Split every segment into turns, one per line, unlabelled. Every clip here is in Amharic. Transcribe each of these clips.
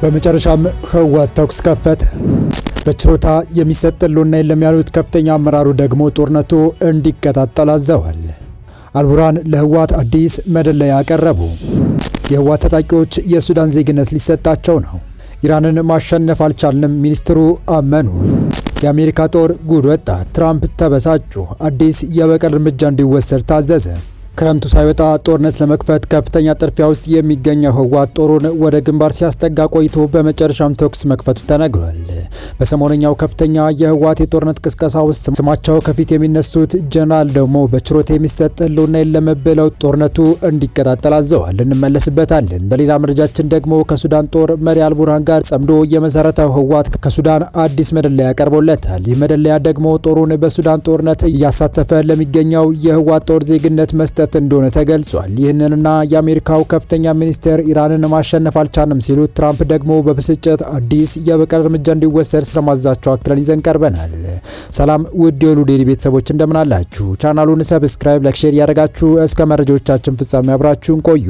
በመጨረሻም ህወሓት ተኩስ ከፈተ። በችሮታ የሚሰጥ ህልውና የለም ያሉት ከፍተኛ አመራሩ ደግሞ ጦርነቱ እንዲቀጣጠል አዘዋል። አልቡርሃን ለህወሓት አዲስ መደለያ አቀረቡ። የህወሓት ታጣቂዎች የሱዳን ዜግነት ሊሰጣቸው ነው። ኢራንን ማሸነፍ አልቻልንም ሚኒስትሩ አመኑ። የአሜሪካ ጦር ጉድ ወጣ። ትራምፕ ተበሳጩ። አዲስ የበቀል እርምጃ እንዲወሰድ ታዘዘ። ክረምቱ ሳይወጣ ጦርነት ለመክፈት ከፍተኛ ጥድፊያ ውስጥ የሚገኘው ህወሓት ጦሩን ወደ ግንባር ሲያስጠጋ ቆይቶ በመጨረሻም ተኩስ መክፈቱ ተነግሯል። በሰሞነኛው ከፍተኛ የህወሓት የጦርነት ቅስቀሳ ውስጥ ስማቸው ከፊት የሚነሱት ጀነራል ደግሞ በችሮታ የሚሰጥ ህልውና የለም ብለው ጦርነቱ እንዲቀጣጠል አዘዋል። እንመለስበታለን። በሌላ መረጃችን ደግሞ ከሱዳን ጦር መሪ አልቡርሃን ጋር ጸምዶ የመሰረተው ህወሓት ከሱዳን አዲስ መደለያ ቀርቦለታል። ይህ መደለያ ደግሞ ጦሩን በሱዳን ጦርነት እያሳተፈ ለሚገኘው የህወሓት ጦር ዜግነት መስጠት እንደሆነ ተገልጿል። ይህንንና የአሜሪካው ከፍተኛ ሚኒስትር ኢራንን ማሸነፍ አልቻልንም ሲሉ ትራምፕ ደግሞ በብስጭት አዲስ የበቀል እርምጃ እንዲወሰድ ስለማዛቸው አክለን ይዘን ቀርበናል። ሰላም ውድ የሉ ዴይሊ ቤተሰቦች እንደምን አላችሁ? ቻናሉን ሰብስክራይብ፣ ላይክ፣ ሼር ያደረጋችሁ እስከ መረጃዎቻችን ፍጻሜ አብራችሁን ቆዩ።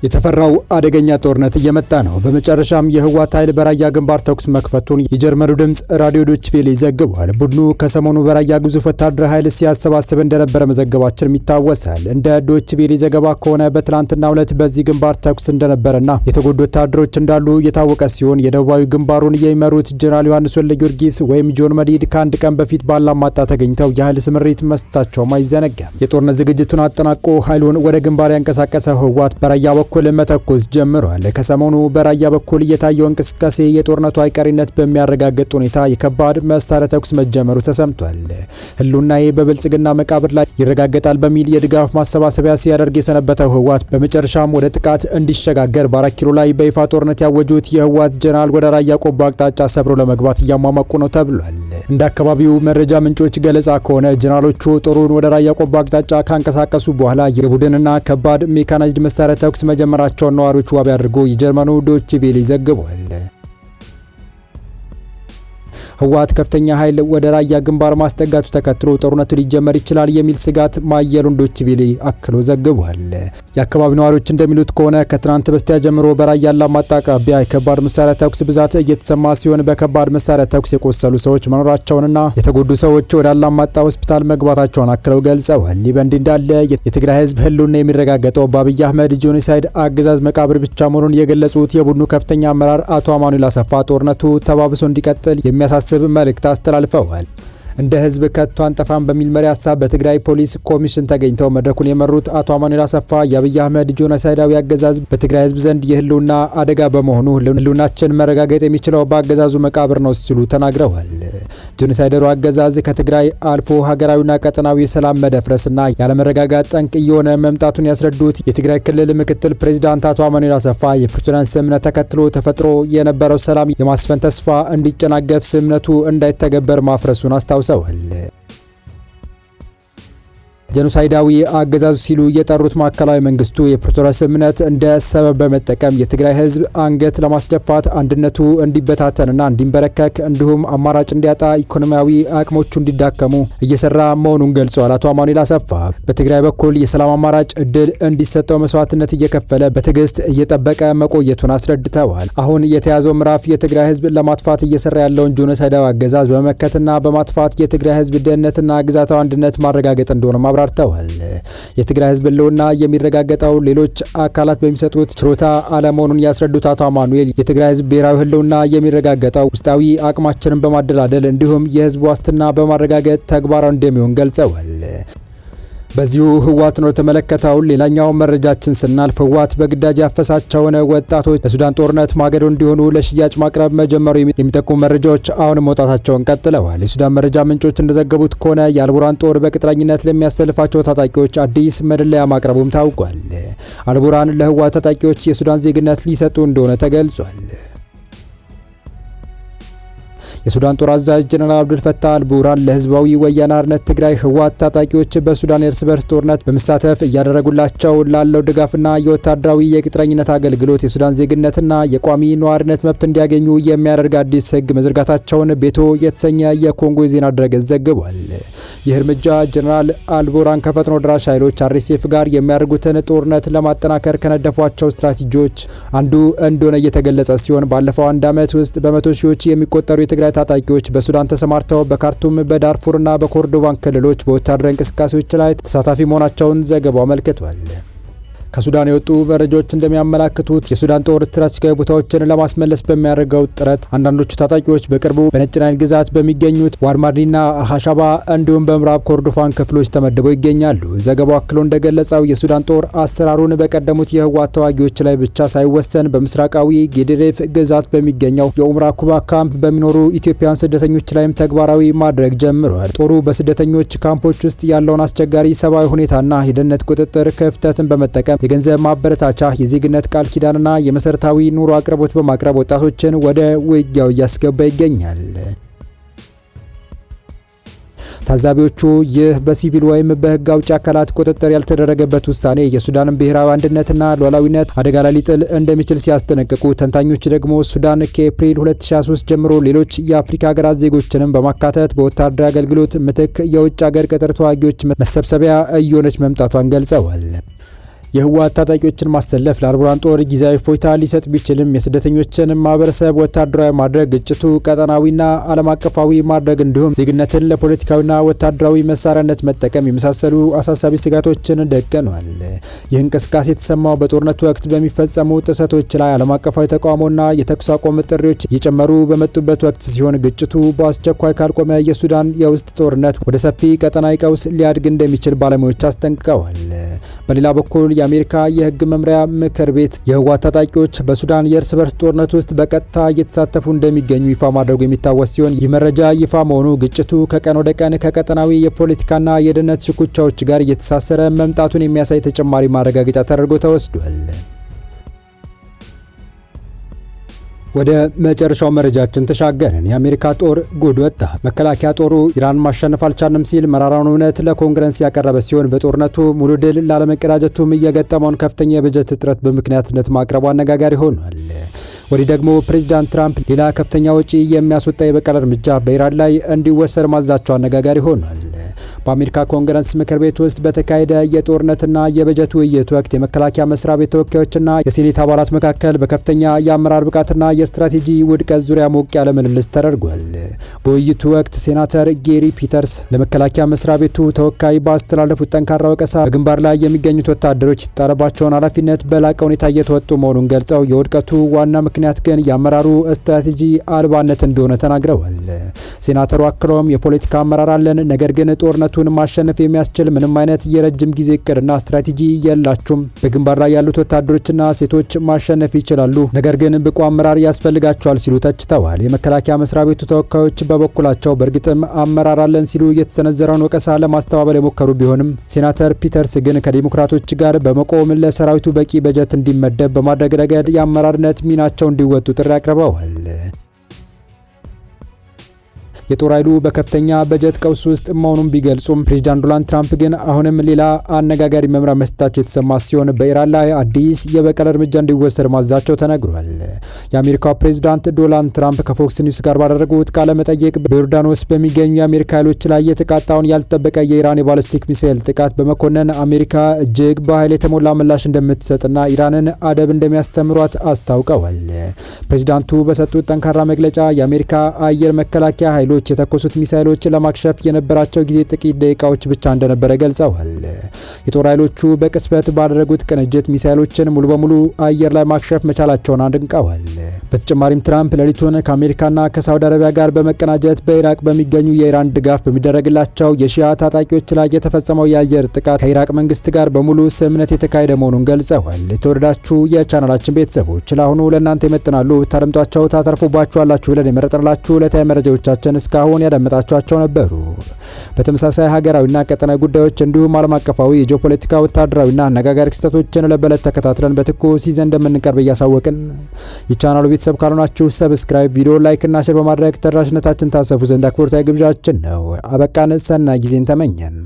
የተፈራው አደገኛ ጦርነት እየመጣ ነው። በመጨረሻም የህወሓት ኃይል በራያ ግንባር ተኩስ መክፈቱን የጀርመኑ ድምጽ ራዲዮ ዶች ቬለ ዘግቧል። ቡድኑ ከሰሞኑ በራያ ግዙፍ ወታደራዊ ኃይል ሲያሰባስብ እንደነበረ መዘገባችን ይታወሳል። እንደ ዶች ቬለ ዘገባ ከሆነ በትላንትናው ዕለት በዚህ ግንባር ተኩስ እንደነበረና የተጎዱ ወታደሮች እንዳሉ የታወቀ ሲሆን የደቡባዊ ግንባሩን የሚመሩት ጀነራል ዮሐንስ ወልደ ጊዮርጊስ ወይም ጆን መዲድ ከአንድ ቀን በፊት ባላማጣ ተገኝተው የኃይል ስምሪት መስጠታቸውም አይዘነጋም። የጦርነት ዝግጅቱን አጠናቆ ኃይሉን ወደ ግንባር ያንቀሳቀሰው ህወሓት በራያ በኩል መተኮስ ጀምሯል። ከሰሞኑ በራያ በኩል የታየው እንቅስቃሴ የጦርነቱ አይቀሪነት በሚያረጋግጥ ሁኔታ የከባድ መሳሪያ ተኩስ መጀመሩ ተሰምቷል። ህልውናዬ በብልጽግና መቃብር ላይ ይረጋገጣል በሚል የድጋፍ ማሰባሰቢያ ሲያደርግ የሰነበተው ህወሓት በመጨረሻም ወደ ጥቃት እንዲሸጋገር በ4 ኪሎ ላይ በይፋ ጦርነት ያወጁት የህወሓት ጀነራል ወደ ራያ ቆቦ አቅጣጫ ሰብሮ ለመግባት እያሟሟቁ ነው ተብሏል። እንደ አካባቢው መረጃ ምንጮች ገለጻ ከሆነ ጀነራሎቹ ጦሩን ወደ ራያ ቆቦ አቅጣጫ ካንቀሳቀሱ በኋላ የቡድንና ከባድ ሜካናይዝድ መሳሪያ ተኩስ መጀመራቸውን ነዋሪዎች ዋቢ አድርጎ የጀርመኑ ዶች ቬለ ዘግቧል። ህወሓት ከፍተኛ ኃይል ወደ ራያ ግንባር ማስጠጋቱ ተከትሎ ጦርነቱ ሊጀመር ይችላል የሚል ስጋት ማየሉን ዶች ቬለ አክሎ ዘግቧል። የአካባቢው ነዋሪዎች እንደሚሉት ከሆነ ከትናንት በስቲያ ጀምሮ በራያ አላማጣ አቅራቢያ የከባድ መሳሪያ ተኩስ ብዛት እየተሰማ ሲሆን በከባድ መሳሪያ ተኩስ የቆሰሉ ሰዎች መኖራቸውንና የተጎዱ ሰዎች ወደ አላማጣ ሆስፒታል መግባታቸውን አክለው ገልጸዋል። ይህ በእንዲህ እንዳለ የትግራይ ህዝብ ህልውና የሚረጋገጠው በአብይ አህመድ ጄኖሳይድ አገዛዝ መቃብር ብቻ መሆኑን የገለጹት የቡድኑ ከፍተኛ አመራር አቶ አማኑኤል አሰፋ ጦርነቱ ተባብሶ እንዲቀጥል የሚያሳስብ መልእክት አስተላልፈዋል። እንደ ህዝብ ከቶ አንጠፋም በሚል መሪ ሀሳብ በትግራይ ፖሊስ ኮሚሽን ተገኝተው መድረኩን የመሩት አቶ አማኑኤል አሰፋ የአብይ አህመድ ጄኖሳይዳዊ አገዛዝ በትግራይ ህዝብ ዘንድ የህልውና አደጋ በመሆኑ ህልውናችን መረጋገጥ የሚችለው በአገዛዙ መቃብር ነው ሲሉ ተናግረዋል። ጄኖሳይደሩ አገዛዝ ከትግራይ አልፎ ሀገራዊና ቀጠናዊ የሰላም መደፍረስና ያለመረጋጋት ጠንቅ እየሆነ መምጣቱን ያስረዱት የትግራይ ክልል ምክትል ፕሬዚዳንት አቶ አማኑኤል አሰፋ የፕሪቶሪያን ስምምነት ተከትሎ ተፈጥሮ የነበረው ሰላም የማስፈን ተስፋ እንዲጨናገፍ ስምምነቱ እንዳይተገበር ማፍረሱን አስታውሰዋል። ጄኖሳይዳዊ አገዛዙ ሲሉ የጠሩት ማዕከላዊ መንግስቱ የፕሪቶሪያ ስምምነት እንደ ሰበብ በመጠቀም የትግራይ ህዝብ አንገት ለማስደፋት አንድነቱ እንዲበታተንና እንዲንበረከክ እንዲሁም አማራጭ እንዲያጣ ኢኮኖሚያዊ አቅሞቹ እንዲዳከሙ እየሰራ መሆኑን ገልጸዋል። አቶ አማኑኤል አሰፋ በትግራይ በኩል የሰላም አማራጭ እድል እንዲሰጠው መስዋዕትነት እየከፈለ በትዕግስት እየጠበቀ መቆየቱን አስረድተዋል። አሁን የተያዘው ምዕራፍ የትግራይ ህዝብ ለማጥፋት እየሰራ ያለውን ጄኖሳይዳዊ አገዛዝ በመመከትና በማጥፋት የትግራይ ህዝብ ደህንነትና ግዛታዊ አንድነት ማረጋገጥ እንደሆነ አብራርተዋል። የትግራይ ህዝብ ህልውና የሚረጋገጠው ሌሎች አካላት በሚሰጡት ችሮታ አለመሆኑን ያስረዱት አቶ አማኑኤል የትግራይ ህዝብ ብሔራዊ ህልውና የሚረጋገጠው ውስጣዊ አቅማችንን በማደላደል እንዲሁም የህዝብ ዋስትና በማረጋገጥ ተግባራዊ እንደሚሆን ገልጸዋል። በዚሁ ህወሓት ነው ተመለከተው። ሌላኛው መረጃችን ስናልፍ ህወሓት በግዳጅ ያፈሳቸውን ወጣቶች ለሱዳን ጦርነት ማገዶ እንዲሆኑ ለሽያጭ ማቅረብ መጀመሩ የሚጠቁሙ መረጃዎች አሁን መውጣታቸውን ቀጥለዋል። የሱዳን መረጃ ምንጮች እንደዘገቡት ከሆነ የአልቡርሃን ጦር በቅጥረኝነት ለሚያሰልፋቸው ታጣቂዎች አዲስ መደለያ ማቅረቡም ታውቋል። አልቡርሃን ለህወሓት ታጣቂዎች የሱዳን ዜግነት ሊሰጡ እንደሆነ ተገልጿል። የሱዳን ጦር አዛዥ ጀነራል አብዱል ፈታህ አልቡርሃን ለህዝባዊ ወያነ ሓርነት ትግራይ ህወሓት ታጣቂዎች በሱዳን የእርስ በርስ ጦርነት በመሳተፍ እያደረጉላቸው ላለው ድጋፍና የወታደራዊ የቅጥረኝነት አገልግሎት የሱዳን ዜግነትና የቋሚ ነዋሪነት መብት እንዲያገኙ የሚያደርግ አዲስ ህግ መዘርጋታቸውን ቤቶ የተሰኘ የኮንጎ የዜና ድረገጽ ዘግቧል። ይህ እርምጃ ጀነራል አልቡርሃን ከፈጥኖ ደራሽ ኃይሎች አርኤስኤፍ ጋር የሚያደርጉትን ጦርነት ለማጠናከር ከነደፏቸው ስትራቴጂዎች አንዱ እንደሆነ እየተገለጸ ሲሆን ባለፈው አንድ ዓመት ውስጥ በመቶ ሺዎች የሚቆጠሩ የትግራይ ታጣቂዎች በሱዳን ተሰማርተው በካርቱም በዳርፉርና በኮርዶባን ክልሎች በወታደራዊ እንቅስቃሴዎች ላይ ተሳታፊ መሆናቸውን ዘገባው አመልክቷል። ከሱዳን የወጡ መረጃዎች እንደሚያመላክቱት የሱዳን ጦር ስትራቴጂካዊ ቦታዎችን ለማስመለስ በሚያደርገው ጥረት አንዳንዶቹ ታጣቂዎች በቅርቡ በነጭ ናይል ግዛት በሚገኙት ዋድማዲና አሃሻባ እንዲሁም በምዕራብ ኮርዶፋን ክፍሎች ተመድበው ይገኛሉ። ዘገባው አክሎ እንደገለጸው የሱዳን ጦር አሰራሩን በቀደሙት የህወሓት ተዋጊዎች ላይ ብቻ ሳይወሰን በምስራቃዊ ጌዴሬፍ ግዛት በሚገኘው የኡምራ ኩባ ካምፕ በሚኖሩ ኢትዮጵያውያን ስደተኞች ላይም ተግባራዊ ማድረግ ጀምሯል። ጦሩ በስደተኞች ካምፖች ውስጥ ያለውን አስቸጋሪ ሰብአዊ ሁኔታና የደህንነት ቁጥጥር ክፍተትን በመጠቀም የገንዘብ ማበረታቻ፣ የዜግነት ቃል ኪዳንና የመሰረታዊ ኑሮ አቅርቦት በማቅረብ ወጣቶችን ወደ ውጊያው እያስገባ ይገኛል። ታዛቢዎቹ ይህ በሲቪል ወይም በህግ አውጪ አካላት ቁጥጥር ያልተደረገበት ውሳኔ የሱዳንን ብሔራዊ አንድነትና ሉዓላዊነት አደጋ ላይ ሊጥል እንደሚችል ሲያስጠነቅቁ፣ ተንታኞች ደግሞ ሱዳን ከኤፕሪል 2023 ጀምሮ ሌሎች የአፍሪካ ሀገራት ዜጎችንም በማካተት በወታደራዊ አገልግሎት ምትክ የውጭ ሀገር ቅጥር ተዋጊዎች መሰብሰቢያ እየሆነች መምጣቷን ገልጸዋል። የህወሓት ታጣቂዎችን ማሰለፍ ለአልቡርሃን ጦር ጊዜያዊ ፎይታ ሊሰጥ ቢችልም የስደተኞችን ማህበረሰብ ወታደራዊ ማድረግ፣ ግጭቱ ቀጠናዊና ዓለም አቀፋዊ ማድረግ እንዲሁም ዜግነትን ለፖለቲካዊና ወታደራዊ መሳሪያነት መጠቀም የመሳሰሉ አሳሳቢ ስጋቶችን ደቅኗል። ይህ እንቅስቃሴ የተሰማው በጦርነቱ ወቅት በሚፈጸሙ ጥሰቶች ላይ ዓለም አቀፋዊ ተቃውሞና የተኩስ አቁም ጥሪዎች እየጨመሩ በመጡበት ወቅት ሲሆን ግጭቱ በአስቸኳይ ካልቆመ የሱዳን የውስጥ ጦርነት ወደ ሰፊ ቀጠናዊ ቀውስ ሊያድግ እንደሚችል ባለሙያዎች አስጠንቅቀዋል። በሌላ በኩል የአሜሪካ የህግ መምሪያ ምክር ቤት የህወሓት ታጣቂዎች በሱዳን የእርስ በርስ ጦርነት ውስጥ በቀጥታ እየተሳተፉ እንደሚገኙ ይፋ ማድረጉ የሚታወስ ሲሆን ይህ መረጃ ይፋ መሆኑ ግጭቱ ከቀን ወደ ቀን ከቀጠናዊ የፖለቲካና የደህንነት ሽኩቻዎች ጋር እየተሳሰረ መምጣቱን የሚያሳይ ተጨማሪ ማረጋገጫ ተደርጎ ተወስዷል። ወደ መጨረሻው መረጃችን ተሻገርን። የአሜሪካ ጦር ጉድ ወጣ። መከላከያ ጦሩ ኢራን ማሸነፍ አልቻልንም ሲል መራራውን እውነት ለኮንግረስ ያቀረበ ሲሆን በጦርነቱ ሙሉ ድል ላለመቀዳጀቱም እየገጠመውን ከፍተኛ የበጀት እጥረት በምክንያትነት ማቅረቡ አነጋጋሪ ሆኗል። ወዲህ ደግሞ ፕሬዚዳንት ትራምፕ ሌላ ከፍተኛ ወጪ የሚያስወጣ የበቀል እርምጃ በኢራን ላይ እንዲወሰድ ማዛቸው አነጋጋሪ ሆኗል። በአሜሪካ ኮንግረስ ምክር ቤት ውስጥ በተካሄደ የጦርነትና የበጀት ውይይት ወቅት የመከላከያ መስሪያ ቤት ተወካዮችና የሴኔት አባላት መካከል በከፍተኛ የአመራር ብቃትና የስትራቴጂ ውድቀት ዙሪያ ሞቅ ያለ ምልልስ ተደርጓል። በውይይቱ ወቅት ሴናተር ጌሪ ፒተርስ ለመከላከያ መስሪያ ቤቱ ተወካይ ባስተላለፉት ጠንካራ ወቀሳ በግንባር ላይ የሚገኙት ወታደሮች የተጣለባቸውን ኃላፊነት በላቀ ሁኔታ እየተወጡ መሆኑን ገልጸው የውድቀቱ ዋና ምክንያት ግን የአመራሩ ስትራቴጂ አልባነት እንደሆነ ተናግረዋል። ሴናተሩ አክለውም የፖለቲካ አመራር አለን፣ ነገር ግን ጦርነቱን ማሸነፍ የሚያስችል ምንም አይነት የረጅም ጊዜ እቅድና ስትራቴጂ የላችሁም። በግንባር ላይ ያሉት ወታደሮችና ሴቶች ማሸነፍ ይችላሉ፣ ነገር ግን ብቁ አመራር ያስፈልጋቸዋል ሲሉ ተችተዋል። የመከላከያ መስሪያ ቤቱ ተወካዮች በበኩላቸው በእርግጥም አመራር አለን ሲሉ የተሰነዘረውን ወቀሳ ለማስተባበል የሞከሩ ቢሆንም ሴናተር ፒተርስ ግን ከዲሞክራቶች ጋር በመቆም ለሰራዊቱ በቂ በጀት እንዲመደብ በማድረግ ረገድ የአመራርነት ሚናቸው እንዲወጡ ጥሪ አቅርበዋል። የጦር ኃይሉ በከፍተኛ በጀት ቀውስ ውስጥ መሆኑን ቢገልጹም ፕሬዚዳንት ዶናልድ ትራምፕ ግን አሁንም ሌላ አነጋጋሪ መምሪያ መስጠታቸው የተሰማ ሲሆን በኢራን ላይ አዲስ የበቀል እርምጃ እንዲወሰድ ማዛቸው ተነግሯል። የአሜሪካው ፕሬዚዳንት ዶናልድ ትራምፕ ከፎክስ ኒውስ ጋር ባደረጉት ቃለ መጠይቅ በዮርዳኖስ በሚገኙ የአሜሪካ ኃይሎች ላይ የተቃጣውን ያልተጠበቀ የኢራን የባለስቲክ ሚሳኤል ጥቃት በመኮነን አሜሪካ እጅግ በኃይል የተሞላ ምላሽ እንደምትሰጥና ኢራንን አደብ እንደሚያስተምሯት አስታውቀዋል። ፕሬዚዳንቱ በሰጡት ጠንካራ መግለጫ የአሜሪካ አየር መከላከያ ኃይሎች የተኮሱት ሚሳኤሎች ለማክሸፍ የነበራቸው ጊዜ ጥቂት ደቂቃዎች ብቻ እንደነበረ ገልጸዋል። የጦር ኃይሎቹ በቅጽበት ባደረጉት ቅንጅት ሚሳኤሎችን ሙሉ በሙሉ አየር ላይ ማክሸፍ መቻላቸውን አድንቀዋል። በተጨማሪም ትራምፕ ሌሊቱን ከአሜሪካና ከሳውዲ አረቢያ ጋር በመቀናጀት በኢራቅ በሚገኙ የኢራን ድጋፍ በሚደረግላቸው የሺያ ታጣቂዎች ላይ የተፈጸመው የአየር ጥቃት ከኢራቅ መንግስት ጋር በሙሉ ስምምነት የተካሄደ መሆኑን ገልጸዋል። የተወደዳችሁ የቻናላችን ቤተሰቦች ለአሁኑ ለእናንተ ይመጥናሉ ታደምጧቸው ታተርፉባችኋላችሁ ብለን የመረጥንላችሁ ዕለታዊ መረጃዎቻችን እስካሁን ያዳመጣችኋቸው ነበሩ። በተመሳሳይ ሀገራዊና ቀጠናዊ ጉዳዮች እንዲሁም ዓለም አቀፋዊ የጂኦፖለቲካ ወታደራዊና አነጋጋሪ ክስተቶችን ለበለት ተከታትለን በትኩስ ይዘን እንደምንቀርብ እያሳወቅን የቻናሉ ቤተሰብ ካልሆናችሁ ሰብስክራይብ፣ ቪዲዮ ላይክ እና ሼር በማድረግ ተደራሽነታችን ታሰፉ ዘንድ አክብሮታዊ ግብዣችን ነው። አበቃን። ሰናይ ጊዜን ተመኘን።